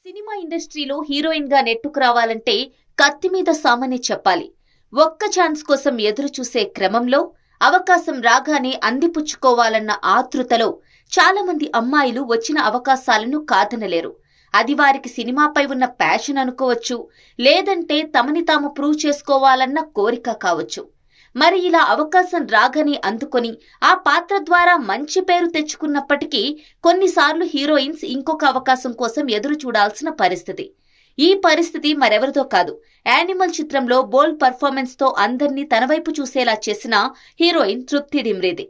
Cinema ఇండస్ట్రీలో heroine గా నెట్టుకు రావాలంటే కత్తి మీద సామనే చెప్పాలి. ఒక్క ఛాన్స్ కోసం ఎదురు చూసే క్రమంలో అవకాశం రాగానే అందిపుచ్చుకోవాలన్న ఆతృతలో చాలా మంది అమ్మాయిలు వచ్చిన అవకాశాలను కాదనలేరు. అది వారికి సినిమాపై ఉన్న ప్యాషన్ అనుకోవచ్చు, లేదంటే తమని తాము ప్రూవ్ చేసుకోవాలన్న కోరిక కావచ్చు. మరి ఇలా అవకాశం రాగానే అందుకొని ఆ పాత్ర ద్వారా మంచి పేరు తెచ్చుకున్నప్పటికీ కొన్నిసార్లు హీరోయిన్స్ ఇంకొక అవకాశం కోసం ఎదురు చూడాల్సిన పరిస్థితి. ఈ పరిస్థితి మరెవరిదో కాదు, యానిమల్ చిత్రంలో బోల్డ్ పర్ఫార్మెన్స్ తో అందర్నీ తన వైపు చూసేలా చేసిన హీరోయిన్ తృప్తి డిమ్రీది.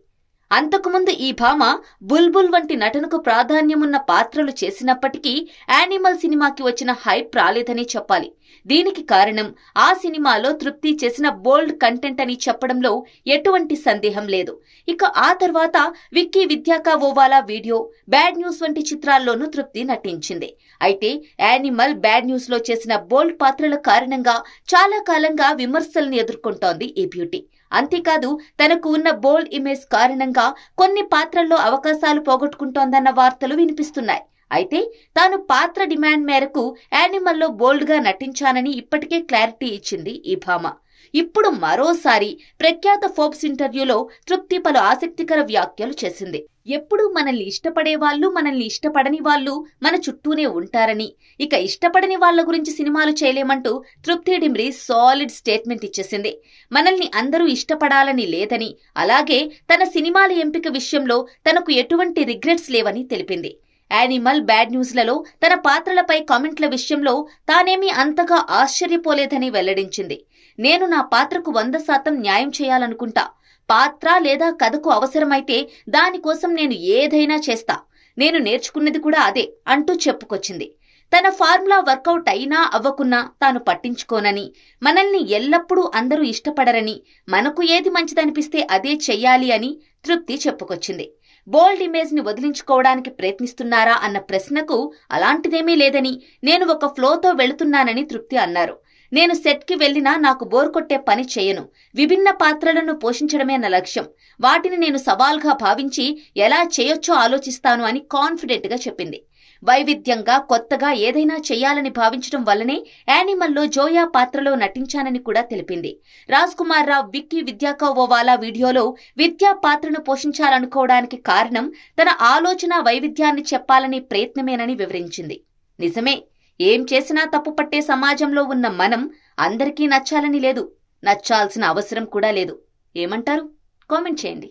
అంతకుముందు ఈ భామ బుల్బుల్ వంటి నటనకు ప్రాధాన్యమున్న పాత్రలు చేసినప్పటికీ యానిమల్ సినిమాకి వచ్చిన హైప్ రాలేదని చెప్పాలి. దీనికి కారణం ఆ సినిమాలో తృప్తి చేసిన బోల్డ్ కంటెంట్ అని చెప్పడంలో ఎటువంటి సందేహం లేదు. ఇక ఆ తర్వాత విక్కీ విద్యాకా ఓవాలా వీడియో, బ్యాడ్ న్యూస్ వంటి చిత్రాల్లోనూ తృప్తి నటించింది. అయితే యానిమల్, బ్యాడ్ న్యూస్ లో చేసిన బోల్డ్ పాత్రల కారణంగా చాలా కాలంగా విమర్శల్ని ఎదుర్కొంటోంది ఈ బ్యూటీ. అంతేకాదు తనకు ఉన్న బోల్డ్ ఇమేజ్ కారణంగా కొన్ని పాత్రల్లో అవకాశాలు పోగొట్టుకుంటోందన్న వార్తలు వినిపిస్తున్నాయి. అయితే తాను పాత్ర డిమాండ్ మేరకు యానిమల్లో బోల్డ్ గా నటించానని ఇప్పటికే క్లారిటీ ఇచ్చింది ఈ భామ. ఇప్పుడు మరోసారి ప్రఖ్యాత ఫోర్బ్స్ ఇంటర్వ్యూలో తృప్తి పలు ఆసక్తికర వ్యాఖ్యలు చేసింది. ఎప్పుడూ మనల్ని ఇష్టపడే వాళ్ళు, మనల్ని ఇష్టపడని వాళ్ళు మన చుట్టూనే ఉంటారని, ఇక ఇష్టపడని వాళ్ల గురించి సినిమాలు చేయలేమంటూ తృప్తి డిమ్రీ సాలిడ్ స్టేట్మెంట్ ఇచ్చేసింది. మనల్ని అందరూ ఇష్టపడాలని లేదని, అలాగే తన సినిమాల ఎంపిక విషయంలో తనకు ఎటువంటి రిగ్రెట్స్ లేవని తెలిపింది. యానిమల్, బ్యాడ్ న్యూస్లలో తన పాత్రలపై కామెంట్ల విషయంలో తానేమీ అంతగా ఆశ్చర్యపోలేదని వెల్లడించింది. నేను నా పాత్రకు 100% న్యాయం చేయాలనుకుంటా. పాత్ర లేదా కథకు అవసరమైతే దానికోసం నేను ఏదైనా చేస్తా. నేను నేర్చుకున్నది కూడా అదే అంటూ చెప్పుకొచ్చింది. తన ఫార్ములా వర్కౌట్ అయినా అవ్వకున్నా తాను పట్టించుకోనని, మనల్ని ఎల్లప్పుడూ అందరూ ఇష్టపడరని, మనకు ఏది మంచిదనిపిస్తే అదే చెయ్యాలి అని తృప్తి చెప్పుకొచ్చింది. బోల్డ్ ఇమేజ్ ని వదిలించుకోవడానికి ప్రయత్నిస్తున్నారా అన్న ప్రశ్నకు అలాంటిదేమీ లేదని, నేను ఒక ఫ్లోతో వెళుతున్నానని తృప్తి అన్నారు. నేను సెట్ కి వెళ్లినా నాకు బోర్ కొట్టే పని చేయను. విభిన్న పాత్రలను పోషించడమే నా లక్ష్యం. వాటిని నేను సవాల్గా భావించి ఎలా చేయొచ్చో ఆలోచిస్తాను అని కాన్ఫిడెంట్ గా చెప్పింది. వైవిధ్యంగా, కొత్తగా ఏదైనా చెయ్యాలని భావించడం వల్లనే యానిమల్లో జోయా పాత్రలో నటించానని కూడా తెలిపింది. రాజ్ కుమార్ రావు విక్కీ విద్యాకా ఓవాలా వీడియోలో విద్యా పాత్రను పోషించాలనుకోవడానికి కారణం తన ఆలోచన వైవిధ్యాన్ని చెప్పాలనే ప్రయత్నమేనని వివరించింది. నిజమే, ఏం చేసినా తప్పు పట్టే సమాజంలో ఉన్న మనం అందరికీ నచ్చాలని లేదు, నచ్చాల్సిన అవసరం కూడా లేదు. ఏమంటారు? కామెంట్ చేయండి.